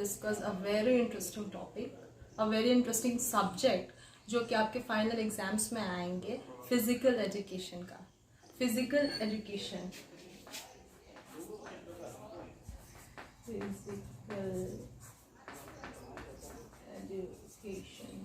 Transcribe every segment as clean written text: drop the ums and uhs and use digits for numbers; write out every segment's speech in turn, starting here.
discuss a very interesting topic, a very interesting subject जो कि आपके फाइनल एग्जाम्स में आएंगे, फिजिकल एजुकेशन का. Physical education, physical education.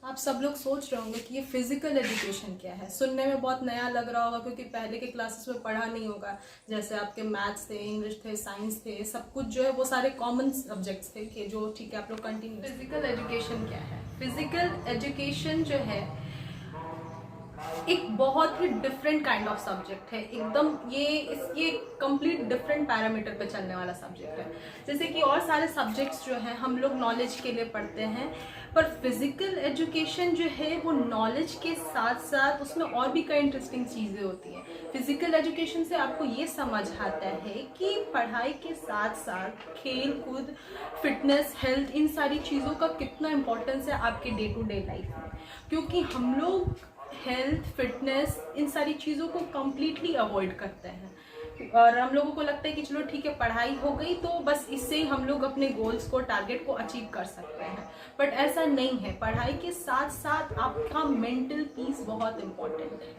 आप सब लोग सोच रहे होंगे कि ये फिजिकल एजुकेशन क्या है. सुनने में बहुत नया लग रहा होगा क्योंकि पहले के क्लासेस में पढ़ा नहीं होगा. जैसे आपके मैथ्स थे, इंग्लिश थे, साइंस थे, सब कुछ जो है वो सारे कॉमन सब्जेक्ट्स थे कि जो ठीक है आप लोग कंटिन्यू. फिजिकल एजुकेशन क्या है? फिजिकल एजुकेशन जो है एक बहुत ही डिफरेंट काइंड ऑफ सब्जेक्ट है. एकदम ये कंप्लीट डिफरेंट पैरामीटर पे चलने वाला सब्जेक्ट है. जैसे कि और सारे सब्जेक्ट्स जो हैं हम लोग नॉलेज के लिए पढ़ते हैं, पर फिजिकल एजुकेशन जो है वो नॉलेज के साथ साथ उसमें और भी कई इंटरेस्टिंग चीज़ें होती हैं. फिजिकल एजुकेशन से आपको ये समझ आता है कि पढ़ाई के साथ साथ खेल कूद, फिटनेस, हेल्थ, इन सारी चीज़ों का कितना इम्पोर्टेंस है आपके डे टू डे लाइफ में. क्योंकि हम लोग हेल्थ, फिटनेस, इन सारी चीज़ों को कम्प्लीटली अवॉइड करते हैं और हम लोगों को लगता है कि चलो ठीक है पढ़ाई हो गई तो बस इससे ही हम लोग अपने गोल्स को, टारगेट को अचीव कर सकते हैं. बट ऐसा नहीं है. पढ़ाई के साथ साथ आपका मेंटल पीस बहुत इम्पोर्टेंट है,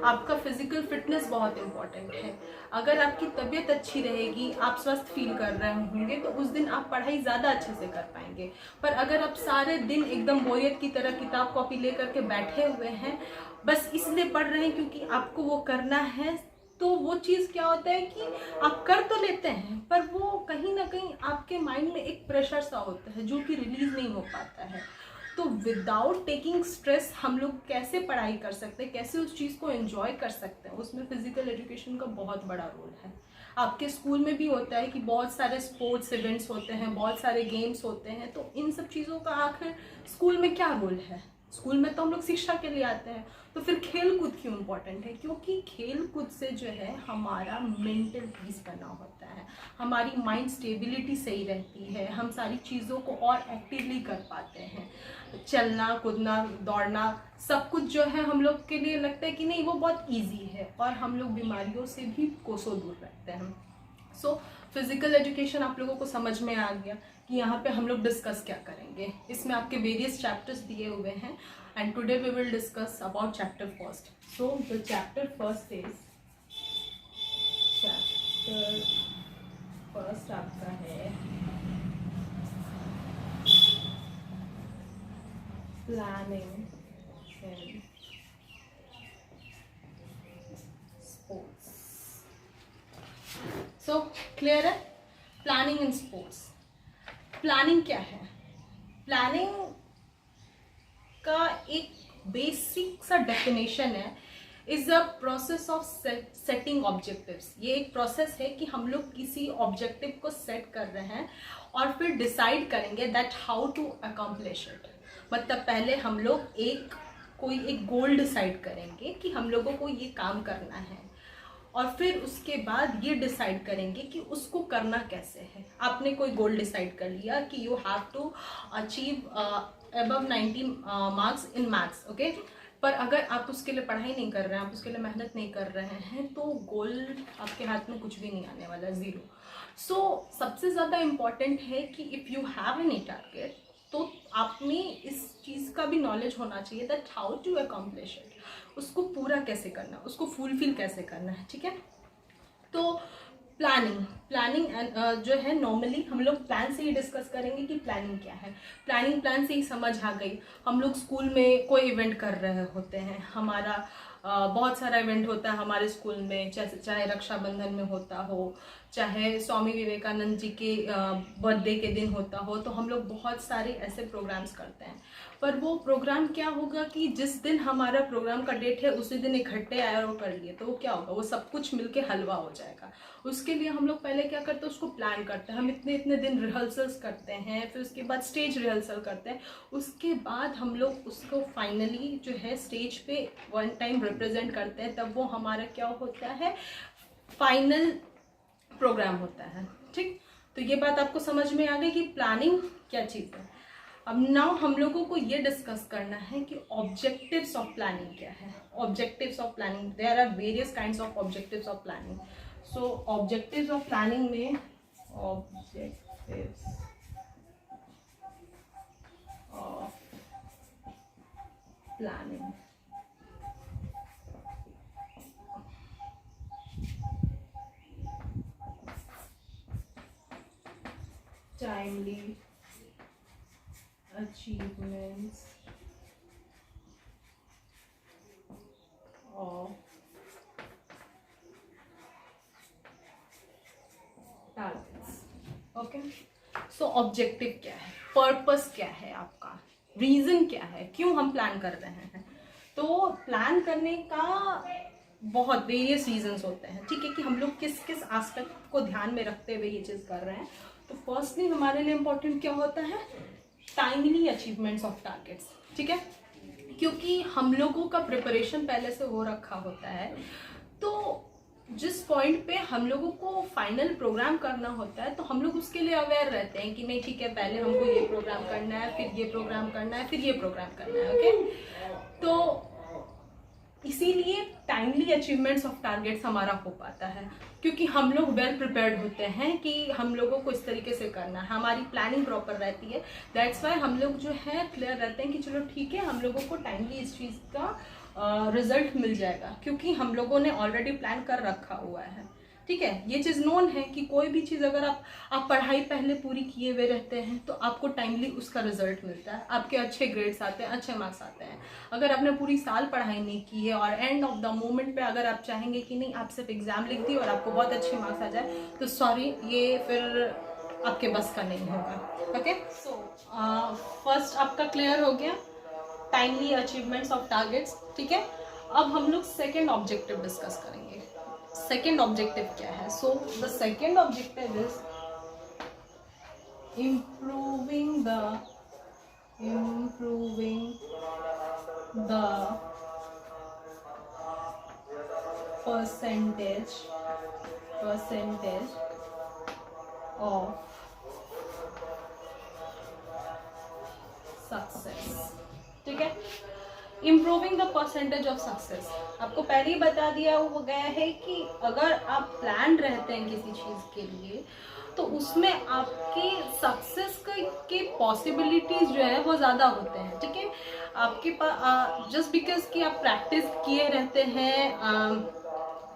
आपका फिजिकल फिटनेस बहुत इम्पोर्टेंट है. अगर आपकी तबीयत अच्छी रहेगी, आप स्वस्थ फील कर रहे होंगे तो उस दिन आप पढ़ाई ज़्यादा अच्छे से कर पाएंगे. पर अगर आप सारे दिन एकदम बोरियत की तरह किताब कॉपी ले करके बैठे हुए हैं, बस इसलिए पढ़ रहे हैं क्योंकि आपको वो करना है, तो वो चीज़ क्या होता है कि आप कर तो लेते हैं पर वो कहीं ना कहीं आपके माइंड में एक प्रेशर सा होता है जो कि रिलीज नहीं हो पाता है. तो विदाउट टेकिंग स्ट्रेस हम लोग कैसे पढ़ाई कर सकते हैं, कैसे उस चीज़ को एंजॉय कर सकते हैं, उसमें फिजिकल एजुकेशन का बहुत बड़ा रोल है. आपके स्कूल में भी होता है कि बहुत सारे स्पोर्ट्स इवेंट्स होते हैं, बहुत सारे गेम्स होते हैं, तो इन सब चीज़ों का आखिर स्कूल में क्या रोल है? स्कूल में तो हम लोग शिक्षा के लिए आते हैं, तो फिर खेल कूद क्यों इम्पोर्टेंट है? क्योंकि खेल कूद से जो है हमारा मेंटल पीस बना होता है, हमारी माइंड स्टेबिलिटी सही रहती है, हम सारी चीज़ों को और एक्टिवली कर पाते हैं. चलना कूदना, दौड़ना, सब कुछ जो है हम लोग के लिए लगता है कि नहीं वो बहुत ईजी है और हम लोग बीमारियों से भी कोसों दूर रहते हैं. सो फिजिकल एजुकेशन आप लोगों को समझ में आ गया कि यहाँ पे हम लोग डिस्कस क्या करेंगे. इसमें आपके वेरियस चैप्टर्स दिए हुए हैं and today we will discuss about chapter first. So the chapter first is, chapter first आपका है planning in sports. So clear है? Planning in sports. प्लानिंग क्या है? प्लानिंग का एक बेसिक सा डेफिनेशन है, is a process of setting objectives. ये एक प्रोसेस है कि हम लोग किसी ऑब्जेक्टिव को सेट कर रहे हैं और फिर डिसाइड करेंगे that how to accomplish it. मतलब पहले हम लोग कोई एक गोल डिसाइड करेंगे कि हम लोगों को ये काम करना है और फिर उसके बाद ये डिसाइड करेंगे कि उसको करना कैसे है. आपने कोई गोल डिसाइड कर लिया कि you have to achieve above 90 marks in maths, okay. पर अगर आप उसके लिए पढ़ाई नहीं कर रहे हैं, आप उसके लिए मेहनत नहीं कर रहे हैं, तो गोल आपके हाथ में कुछ भी नहीं आने वाला, ज़ीरो. सो सबसे ज़्यादा इम्पॉर्टेंट है कि if you have any target तो आप में इस चीज़ का भी नॉलेज होना चाहिए that how to accomplish it. उसको पूरा कैसे करना, उसको फुलफिल कैसे करना है, ठीक है. तो प्लानिंग जो है नॉर्मली हम लोग प्लान से ही डिस्कस करेंगे कि प्लानिंग क्या है. प्लान से ही समझ आ गई. हम लोग स्कूल में कोई इवेंट कर रहे होते हैं, हमारा बहुत सारा इवेंट होता है हमारे स्कूल में, चाहे रक्षाबंधन में होता हो, चाहे स्वामी विवेकानंद जी के बर्थडे के दिन होता हो, तो हम लोग बहुत सारे ऐसे प्रोग्राम्स करते हैं. पर वो प्रोग्राम क्या होगा कि जिस दिन हमारा प्रोग्राम का डेट है उसी दिन इकट्ठे आए और कर लिए, तो वो क्या होगा, वो सब कुछ मिलके हलवा हो जाएगा. उसके लिए हम लोग पहले क्या करते हैं, उसको प्लान करते हैं. हम इतने दिन रिहर्सल्स करते हैं, फिर उसके बाद स्टेज रिहर्सल करते हैं. उसके बाद हम लोग उसको फाइनली जो है स्टेज पे वन टाइम रिप्रेजेंट करते हैं. तब वो हमारा क्या होता है, फाइनल प्रोग्राम होता है, ठीक. तो ये बात आपको समझ में आ गई कि प्लानिंग क्या चीज़ है. अब नाउ हम लोगों को ये डिस्कस करना है कि ऑब्जेक्टिव्स ऑफ प्लानिंग क्या है. Objectives of planning, there are various kinds of objectives of planning. So objectives of planning में objectives of planning. Timely achievements of targets. ओके, सो ऑब्जेक्टिव क्या है, पर्पस क्या है आपका, रीजन क्या है, क्यों हम प्लान कर रहे हैं। तो प्लान करने का बहुत वेरियस रीजंस होते हैं, ठीक है, कि हम लोग किस किस एस्पेक्ट को ध्यान में रखते हुए ये चीज़ कर रहे हैं। तो फर्स्टली हमारे लिए इम्पोर्टेंट क्या होता है, टाइमली अचीवमेंट्स ऑफ टारगेट्स, ठीक है, क्योंकि हम लोगों का प्रिपरेशन पहले से हो रखा होता है। तो जिस पॉइंट पे हम लोगों को फाइनल प्रोग्राम करना होता है तो हम लोग उसके लिए अवेयर रहते हैं कि नहीं ठीक है, पहले हमको ये प्रोग्राम करना है, फिर ये प्रोग्राम करना है, फिर ये प्रोग्राम करना है। ओके, तो इसीलिए टाइमली अचीवमेंट्स ऑफ टारगेट्स हमारा हो पाता है, क्योंकि हम लोग वेल प्रिपेयर्ड होते हैं कि हम लोगों को इस तरीके से करना है, हमारी प्लानिंग प्रॉपर रहती है। दैट्स वाई हम लोग जो है क्लियर रहते हैं कि चलो ठीक है, हम लोगों को टाइमली इस चीज़ का रिजल्ट मिल जाएगा, क्योंकि हम लोगों ने ऑलरेडी प्लान कर रखा हुआ है। ठीक है, ये चीज़ नोन है कि कोई भी चीज़ अगर आप पढ़ाई पहले पूरी किए हुए रहते हैं तो आपको टाइमली उसका रिजल्ट मिलता है, आपके अच्छे ग्रेड्स आते हैं, अच्छे मार्क्स आते हैं। अगर आपने पूरी साल पढ़ाई नहीं की है और एंड ऑफ द मोमेंट पे अगर आप चाहेंगे कि नहीं आप सिर्फ एग्जाम लिख दिए और आपको बहुत अच्छे मार्क्स आ जाए, तो सॉरी, ये फिर आपके बस का नहीं होगा। ओके, सो फर्स्ट आपका क्लियर हो गया टाइमली अचीवमेंट्स ऑफ टारगेट्स। ठीक है, अब हम लोग सेकेंड ऑब्जेक्टिव डिस्कस करेंगे। सेकेंड ऑब्जेक्टिव क्या है? So the second objective is improving the percentage of success. ठीक है, improving the percentage of success, आपको पहले ही बता दिया हो गया है कि अगर आप प्लान रहते हैं किसी चीज़ के लिए तो उसमें आपकी सक्सेस के पॉसिबिलिटीज जो है वो ज़्यादा होते हैं। ठीक है, आपके पास जस्ट बिकॉज कि आप प्रैक्टिस किए रहते हैं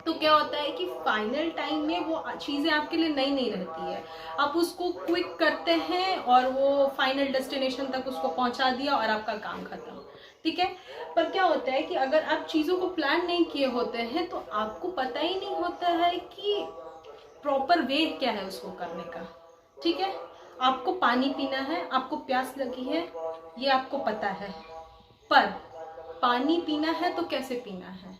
तो क्या होता है कि फाइनल टाइम में वो चीज़ें आपके लिए नई नहीं रहती है, आप उसको क्विक करते हैं और वो फाइनल डेस्टिनेशन तक उसको पहुंचा दिया और आपका काम खत्म। ठीक है, पर क्या होता है कि अगर आप चीज़ों को प्लान नहीं किए होते हैं तो आपको पता ही नहीं होता है कि प्रॉपर वे क्या है उसको करने का। ठीक है, आपको पानी पीना है, आपको प्यास लगी है, ये आपको पता है, पर पानी पीना है तो कैसे पीना है,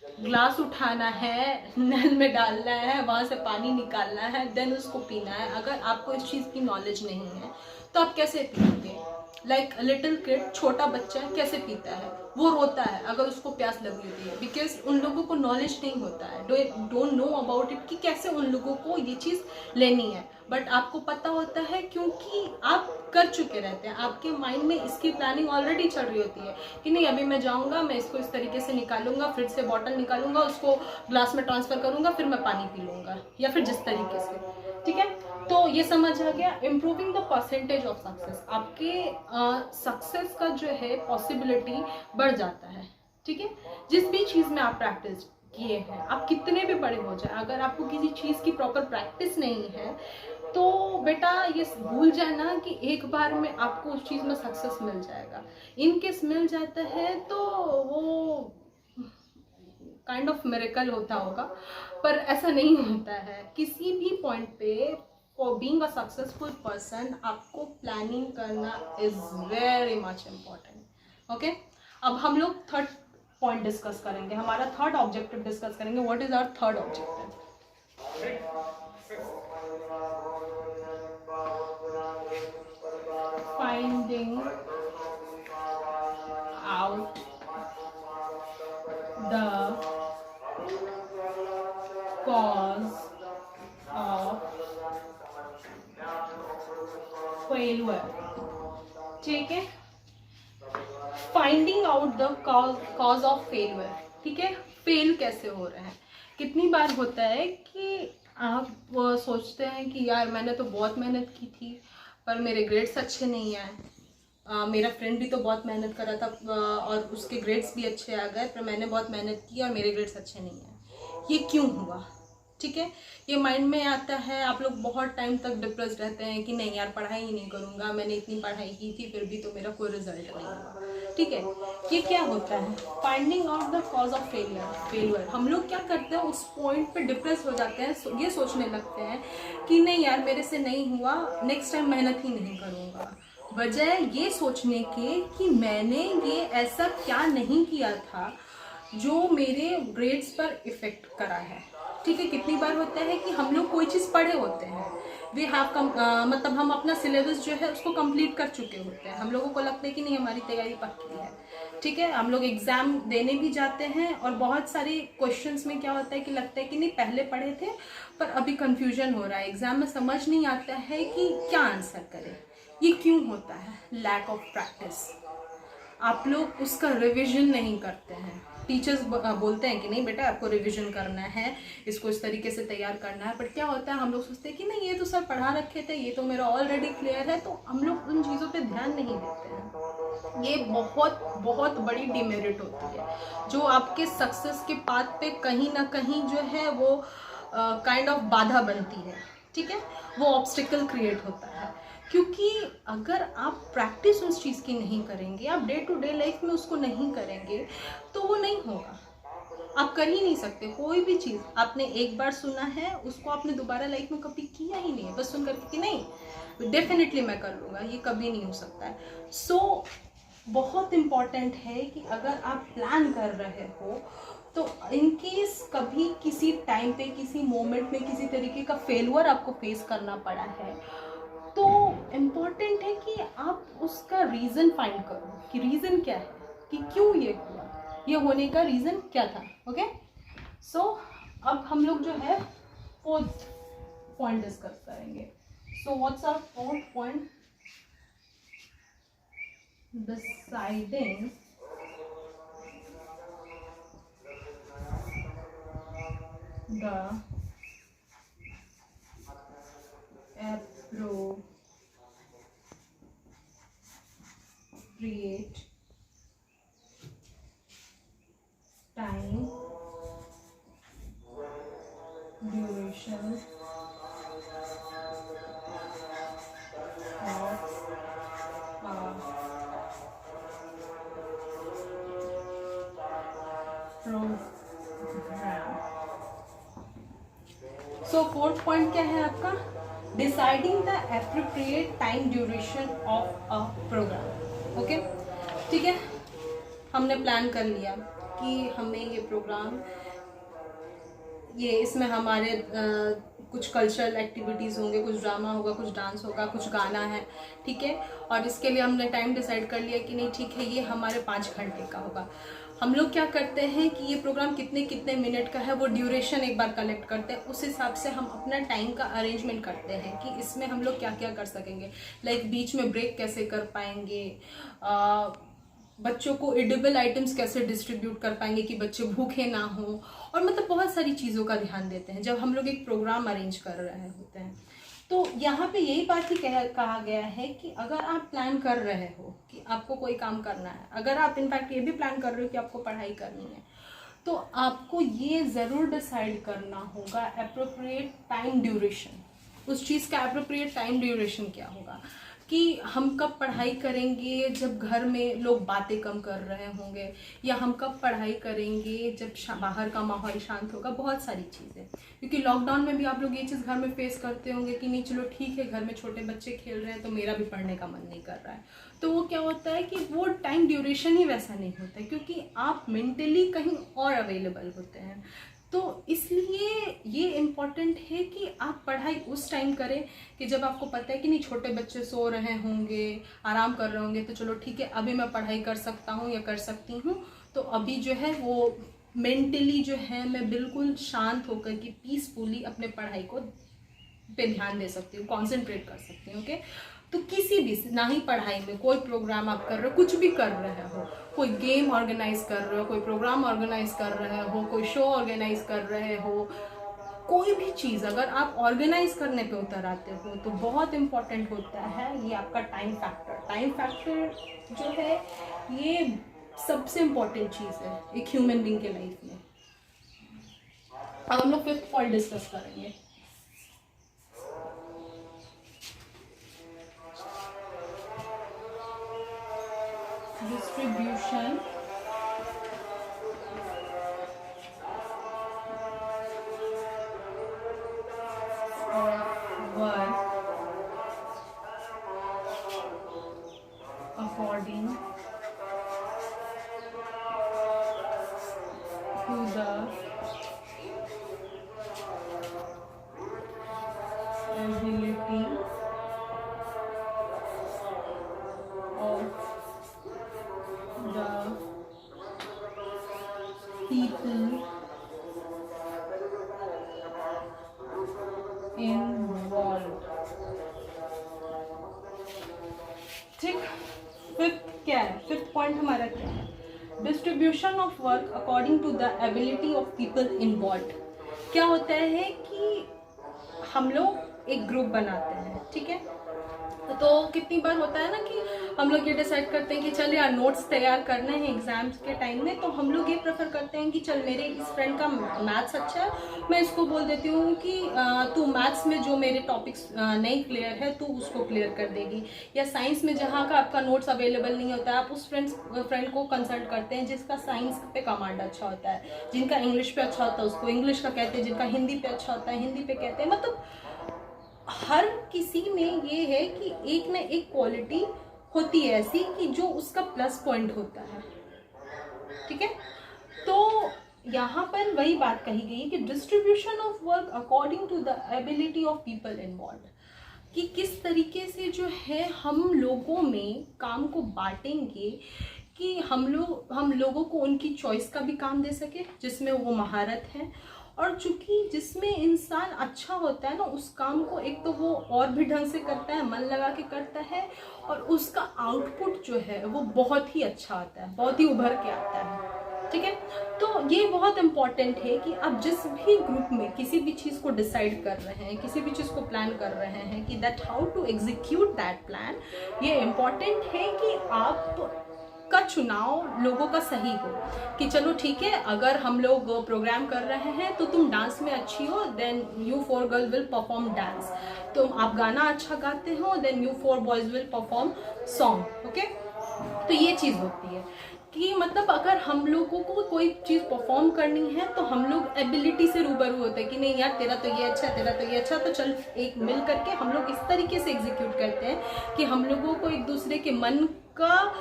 ग्लास उठाना है, नल में डालना है, वहां से पानी निकालना है, देन उसको पीना है। अगर आपको इस चीज़ की नॉलेज नहीं है तो आप कैसे पिएंगे? लाइक लिटिल किड, छोटा बच्चा कैसे पीता है? वो रोता है अगर उसको प्यास लगी होती है, बिकॉज उन लोगों को नॉलेज नहीं होता है, डोंट नो अबाउट इट कि कैसे उन लोगों को ये चीज़ लेनी है। बट आपको पता होता है क्योंकि आप कर चुके रहते हैं, आपके माइंड में इसकी प्लानिंग ऑलरेडी चल रही होती है कि नहीं अभी मैं जाऊंगा, मैं इसको इस तरीके से निकालूंगा, फिर से बॉटल निकालूंगा, उसको ग्लास में ट्रांसफर करूंगा, फिर मैं पानी पी लूंगा, या फिर जिस तरीके से। ठीक है, तो ये समझ आ गया। Improving the percentage of success, आपके सक्सेस का जो है पॉसिबिलिटी बढ़ जाता है। ठीक है, जिस भी चीज़ में आप प्रैक्टिस किए हैं, आप कितने भी बड़े हो जाए, अगर आपको किसी चीज़ की प्रॉपर प्रैक्टिस नहीं है तो बेटा ये भूल जाना कि एक बार में आपको उस चीज़ में सक्सेस मिल जाएगा। इन केस मिल जाता है तो वो काइंड ऑफ मिरेकल होता होगा, पर ऐसा नहीं होता है। किसी भी पॉइंट पे for being a successful person आपको प्लानिंग करना is very much important. Okay, अब हम लोग थर्ड पॉइंट डिस्कस करेंगे, हमारा थर्ड ऑब्जेक्टिव डिस्कस करेंगे। What is our third objective? Finding out the cause of failure। ठीक है, finding out the cause of failure. ठीक है, फेल कैसे हो रहा है? कितनी बार होता है कि आप वो सोचते हैं कि यार मैंने तो बहुत मेहनत की थी पर मेरे ग्रेड्स अच्छे नहीं आए, मेरा फ्रेंड भी तो बहुत मेहनत कर रहा था और उसके ग्रेड्स भी अच्छे आ गए, पर मैंने बहुत मेहनत की और मेरे ग्रेड्स अच्छे नहीं आए, ये क्यों हुआ? ठीक है, ये माइंड में आता है। आप लोग बहुत टाइम तक डिप्रेस रहते हैं कि नहीं यार पढ़ाई ही नहीं करूँगा, मैंने इतनी पढ़ाई की थी फिर भी तो मेरा कोई रिजल्ट नहीं हुआ। ठीक है, ये क्या होता है? Finding out the cause of failure. हम लोग क्या करते हैं, उस पॉइंट पे डिप्रेस हो जाते हैं, ये सोचने लगते हैं कि नहीं यार मेरे से नहीं हुआ, नेक्स्ट टाइम मेहनत ही नहीं करूँगा, बजाय ये सोचने के कि मैंने ये ऐसा क्या नहीं किया था जो मेरे ग्रेड्स पर इफेक्ट करा है। ठीक है, कितनी बार होता है कि हम लोग कोई चीज़ पढ़े होते हैं, वी हैव मतलब हम अपना सिलेबस जो है उसको कंप्लीट कर चुके होते हैं, हम लोगों को लगता है कि नहीं हमारी तैयारी पक्की है। ठीक है, हम लोग एग्जाम देने भी जाते हैं और बहुत सारे क्वेश्चंस में क्या होता है कि लगता है कि नहीं पहले पढ़े थे पर अभी कंफ्यूजन हो रहा है, एग्जाम में समझ नहीं आता है कि क्या आंसर करें। ये क्यों होता है? Lack of practice. आप लोग उसका रिवीजन नहीं करते हैं। टीचर्स बोलते हैं कि नहीं बेटा आपको रिवीजन करना है, इसको इस तरीके से तैयार करना है, बट क्या होता है हम लोग सोचते हैं कि नहीं ये तो सर पढ़ा रखे थे, ये तो मेरा ऑलरेडी क्लियर है, तो हम लोग उन चीज़ों पे ध्यान नहीं देते हैं। ये बहुत बहुत बड़ी डिमेरिट होती है जो आपके सक्सेस के पाथ पे कहीं ना कहीं जो है वो काइंड ऑफ बाधा बनती है। ठीक है, वो ऑब्स्टिकल क्रिएट होता है, क्योंकि अगर आप प्रैक्टिस उस चीज़ की नहीं करेंगे, आप डे टू डे लाइफ में उसको नहीं करेंगे, तो वो नहीं होगा। आप कर ही नहीं सकते। कोई भी चीज़ आपने एक बार सुना है, उसको आपने दोबारा लाइफ में कभी किया ही नहीं है, बस सुन करके कि नहीं डेफिनेटली मैं कर लूँगा, ये कभी नहीं हो सकता है। सो बहुत इम्पॉर्टेंट है कि अगर आप प्लान कर रहे हो तो इनकेस कभी किसी टाइम पे किसी मोमेंट में किसी तरीके का फेलियर आपको फेस करना पड़ा है, तो इम्पॉर्टेंट है कि आप उसका रीज़न फाइंड करो कि रीज़न क्या है, कि क्यों ये हुआ, ये होने का रीज़न क्या था। ओके, सो अब हम लोग जो है फोर्थ पॉइंट डिस्कस करेंगे। So what's our fourth point? Deciding the appropriate time duration of program। So fourth point क्या है आपका? Deciding the appropriate time duration of a program. Okay, ठीक है, हमने प्लान कर लिया कि हमें ये प्रोग्राम, ये इसमें हमारे कुछ कल्चरल एक्टिविटीज़ होंगे, कुछ ड्रामा होगा, कुछ डांस होगा, कुछ गाना है। ठीक है, और इसके लिए हमने टाइम डिसाइड कर लिया कि नहीं ठीक है ये हमारे 5 घंटे का होगा। हम लोग क्या करते हैं कि ये प्रोग्राम कितने कितने मिनट का है वो ड्यूरेशन एक बार कलेक्ट करते हैं, उस हिसाब से हम अपना टाइम का अरेंजमेंट करते हैं कि इसमें हम लोग क्या क्या कर सकेंगे, लाइक बीच में ब्रेक कैसे कर पाएंगे, बच्चों को एडिबल आइटम्स कैसे डिस्ट्रीब्यूट कर पाएंगे कि बच्चे भूखे ना हो, और मतलब बहुत सारी चीज़ों का ध्यान देते हैं जब हम लोग एक प्रोग्राम अरेंज कर रहे होते हैं। तो यहाँ पे यही बात ही कहा गया है कि अगर आप प्लान कर रहे हो कि आपको कोई काम करना है, अगर आप इनफैक्ट ये भी प्लान कर रहे हो कि आपको पढ़ाई करनी है, तो आपको ये ज़रूर डिसाइड करना होगा एप्रोप्रिएट टाइम ड्यूरेशन। उस चीज़ का एप्रोप्रिएट टाइम ड्यूरेशन क्या होगा कि हम कब पढ़ाई करेंगे जब घर में लोग बातें कम कर रहे होंगे, या हम कब पढ़ाई करेंगे जब बाहर का माहौल शांत होगा। बहुत सारी चीज़ें, क्योंकि लॉकडाउन में भी आप लोग ये चीज़ घर में फेस करते होंगे कि नहीं चलो ठीक है घर में छोटे बच्चे खेल रहे हैं तो मेरा भी पढ़ने का मन नहीं कर रहा है, तो वो क्या होता है कि वो टाइम ड्यूरेशन ही वैसा नहीं होता है, क्योंकि आप मेंटली कहीं और अवेलेबल होते हैं। तो इसलिए ये इम्पॉर्टेंट है कि आप पढ़ाई उस टाइम करें कि जब आपको पता है कि नहीं छोटे बच्चे सो रहे होंगे, आराम कर रहे होंगे, तो चलो ठीक है अभी मैं पढ़ाई कर सकता हूँ या कर सकती हूँ, तो अभी जो है वो मेंटली जो है मैं बिल्कुल शांत होकर कि पीसफुली अपने पढ़ाई को पे ध्यान दे सकती हूँ, कॉन्सेंट्रेट कर सकती हूँ। ओके, तो किसी भी, ना ही पढ़ाई में, कोई प्रोग्राम आप कर रहे हो, कुछ भी कर रहे हो, कोई गेम ऑर्गेनाइज कर रहे हो, कोई प्रोग्राम ऑर्गेनाइज कर रहे हो, कोई शो ऑर्गेनाइज कर रहे हो, कोई भी चीज़ अगर आप ऑर्गेनाइज करने पे उतर आते हो तो बहुत इम्पॉर्टेंट होता है ये आपका टाइम फैक्टर। टाइम फैक्टर जो है ये सबसे इम्पॉर्टेंट चीज़ है एक ह्यूमन बीइंग के लाइफ में। अब हम लोग फिफ्थ पॉइंट डिस्कस करेंगे। Distribution work according to the ability of the people involved। ठीक, फिफ्थ क्या है? फिफ्थ पॉइंट हमारा क्या है? Distribution of work according to the ability of people involve. क्या होता है कि हम लोग एक ग्रुप बनाते हैं, ठीक है, तो कितनी बार होता है ना कि हम लोग ये डिसाइड करते हैं कि चल यार नोट्स तैयार करने हैं एग्जाम्स के टाइम में, तो हम लोग ये प्रेफर करते हैं कि चल मेरे इस फ्रेंड का मैथ्स अच्छा है, मैं इसको बोल देती हूँ कि तू मैथ्स में जो मेरे टॉपिक्स नहीं क्लियर है तू उसको क्लियर कर देगी। या साइंस में जहाँ का आपका नोट्स अवेलेबल नहीं होता है आप उस फ्रेंड को कंसल्ट करते हैं जिसका साइंस पे कमांड अच्छा होता है, जिनका इंग्लिश पे अच्छा होता है उसको इंग्लिश का कहते हैं, जिनका हिंदी पे अच्छा होता है हिंदी पे कहते हैं। मतलब हर किसी में ये है कि एक ना एक क्वालिटी होती है ऐसी कि जो उसका प्लस पॉइंट होता है, ठीक है। तो यहाँ पर वही बात कही गई कि distribution of work according to the ability of people involve, कि किस तरीके से जो है हम लोगों में काम को बांटेंगे कि हम लोगों को उनकी चॉइस का भी काम दे सके जिसमें वो महारत है, और चूंकि जिसमें इंसान अच्छा होता है ना उस काम को एक तो वो और भी ढंग से करता है, मन लगा के करता है, और उसका आउटपुट जो है वो बहुत ही अच्छा आता है, बहुत ही उभर के आता है, ठीक है। तो ये बहुत इंपॉर्टेंट है कि आप जिस भी ग्रुप में किसी भी चीज़ को डिसाइड कर रहे हैं, किसी भी चीज़ को प्लान कर रहे हैं कि that how to execute that plan, ये इम्पॉर्टेंट है कि आप का चुनाव लोगों का सही हो कि चलो ठीक है अगर हम लोग प्रोग्राम कर रहे हैं तो तुम डांस में अच्छी हो then you 4 girl will perform dance, तुम आप गाना अच्छा गाते हो then you 4 boys will perform song, okay. तो ये चीज़ होती है कि मतलब अगर हम लोगों को कोई चीज़ परफॉर्म करनी है तो हम लोग एबिलिटी से रूबरू होते हैं कि नहीं यार तेरा तो ये अच्छा, तेरा तो ये अच्छा, तो चल एक मिल करके हम लोग इस तरीके से एग्जीक्यूट करते हैं कि हम लोगों को एक दूसरे के मन का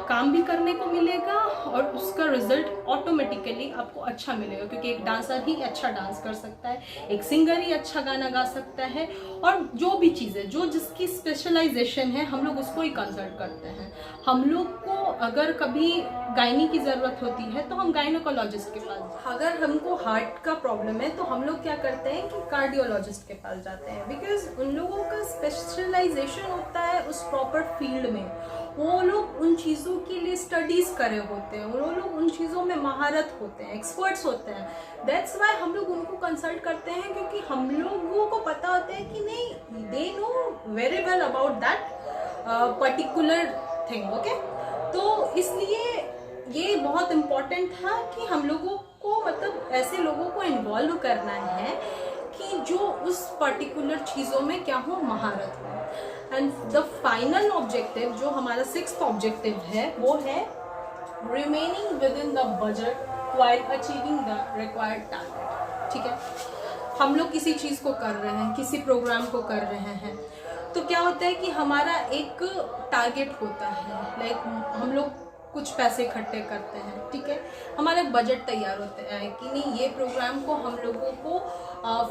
काम भी करने को मिलेगा और उसका रिजल्ट ऑटोमेटिकली आपको अच्छा मिलेगा, क्योंकि एक डांसर ही अच्छा डांस कर सकता है, एक सिंगर ही अच्छा गाना गा सकता है, और जो भी चीज़ें जो जिसकी स्पेशलाइजेशन है हम लोग उसको ही कंसल्ट करते हैं। हम लोग को अगर कभी गायनी की ज़रूरत होती है तो हम गायनोकोलॉजिस्ट के पास, अगर हमको हार्ट का प्रॉब्लम है तो हम लोग क्या करते हैं कि कार्डियोलॉजिस्ट के पास जाते हैं, बिकॉज उन लोगों का स्पेशलाइजेशन होता है उस प्रॉपर फील्ड में, वो लोग उन चीज़ों के लिए स्टडीज़ करे होते हैं, वो लोग उन चीज़ों में महारत होते हैं, एक्सपर्ट्स होते हैं। दैट्स वाई हम लोग उनको कंसल्ट करते हैं, क्योंकि हम लोगों को पता होता है कि नहीं they know very well about that particular thing, okay. तो इसलिए ये बहुत इम्पॉर्टेंट था कि हम लोगों को मतलब ऐसे लोगों को इन्वॉल्व करना है कि जो उस पर्टिकुलर चीज़ों में क्या हो, महारत हो। एंड द फाइनल ऑब्जेक्टिव जो हमारा 6th ऑब्जेक्टिव है वो है remaining within the budget while achieving the required target, ठीक है। हम लोग किसी चीज़ को कर रहे हैं, किसी प्रोग्राम को कर रहे हैं, तो क्या होता है कि हमारा एक टारगेट होता है, लाइक हम लोग कुछ पैसे इकट्ठे करते हैं, ठीक है, हमारा बजट तैयार होता है कि नहीं ये प्रोग्राम को हम लोगों को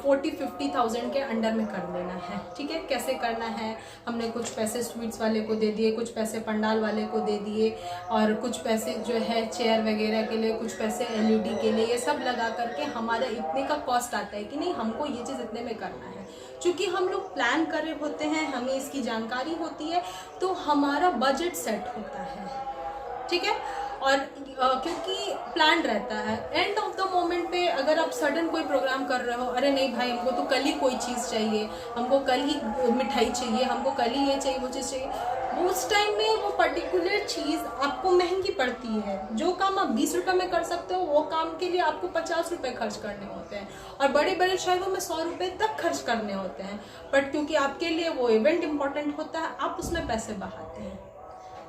40-50,000 के अंडर में कर देना है, ठीक है। कैसे करना है, हमने कुछ पैसे स्वीट्स वाले को दे दिए, कुछ पैसे पंडाल वाले को दे दिए, और कुछ पैसे जो है चेयर वगैरह के लिए, कुछ पैसे LED के लिए, ये सब लगा करके हमारा इतने का कॉस्ट आता है कि नहीं हमको ये चीज़ इतने में करना है। चूँकि हम लोग प्लान कर रहे होते हैं, हमें इसकी जानकारी होती है, तो हमारा बजट सेट होता है, ठीक है। और क्योंकि प्लान रहता है, एंड ऑफ द मोमेंट पे अगर आप सडन कोई प्रोग्राम कर रहे हो, अरे नहीं भाई हमको तो कल ही कोई चीज़ चाहिए, हमको कल ही मिठाई चाहिए, हमको कल ही ये चाहिए वो चीज़ चाहिए, उस टाइम में वो पर्टिकुलर चीज़ आपको महंगी पड़ती है। जो काम आप 20 रुपये में कर सकते हो वो काम के लिए आपको 50 रुपये खर्च करने होते हैं, और बड़े बड़े शहरों में 100 रुपये तक खर्च करने होते हैं। बट क्योंकि आपके लिए वो इवेंट इम्पॉर्टेंट होता है, आप उसमें पैसे बहाते हैं।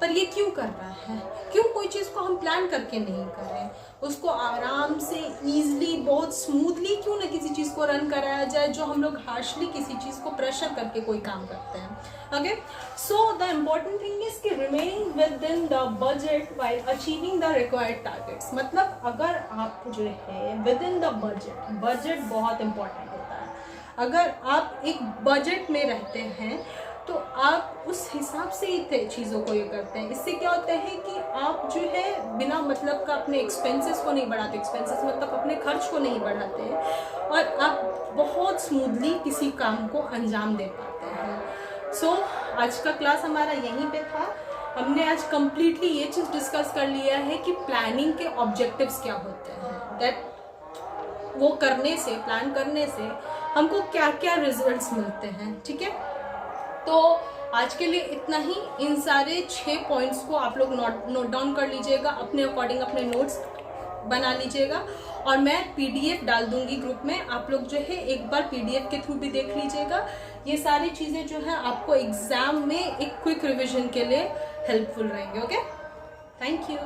पर ये क्यों कर रहा है? क्यों कोई चीज़ को हम प्लान करके नहीं करें, उसको आराम से ईजिली बहुत स्मूथली क्यों ना किसी चीज़ को रन कराया जाए, जो हम लोग हार्शली किसी चीज़ को प्रेशर करके कोई काम करते हैं। Okay, so the important thing is कि remaining within the budget while achieving the required targets. मतलब अगर आप जो है within the budget, budget बहुत इंपॉर्टेंट होता है। अगर आप एक बजट में रहते हैं तो आप उस हिसाब से ही चीज़ों को ये करते हैं। इससे क्या होता है कि आप जो है बिना मतलब का अपने एक्सपेंसेस को नहीं बढ़ाते, एक्सपेंसेस मतलब अपने खर्च को नहीं बढ़ाते हैं, और आप बहुत स्मूथली किसी काम को अंजाम दे पाते हैं। सो आज का क्लास हमारा यहीं पे था। हमने आज कम्प्लीटली ये चीज़ डिस्कस कर लिया है कि प्लानिंग के ऑब्जेक्टिव्स क्या होते हैं, दैट वो करने से, प्लान करने से हमको क्या क्या रिजल्ट्स मिलते हैं। ठीक है, तो आज के लिए इतना ही। इन सारे 6 पॉइंट्स को आप लोग नोट डाउन कर लीजिएगा, अपने अकॉर्डिंग अपने नोट्स बना लीजिएगा, और मैं PDF डाल दूंगी ग्रुप में। आप लोग जो है एक बार PDF के थ्रू भी देख लीजिएगा। ये सारी चीज़ें जो है आपको एग्जाम में एक क्विक रिविजन के लिए हेल्पफुल रहेंगे। Okay, thank you.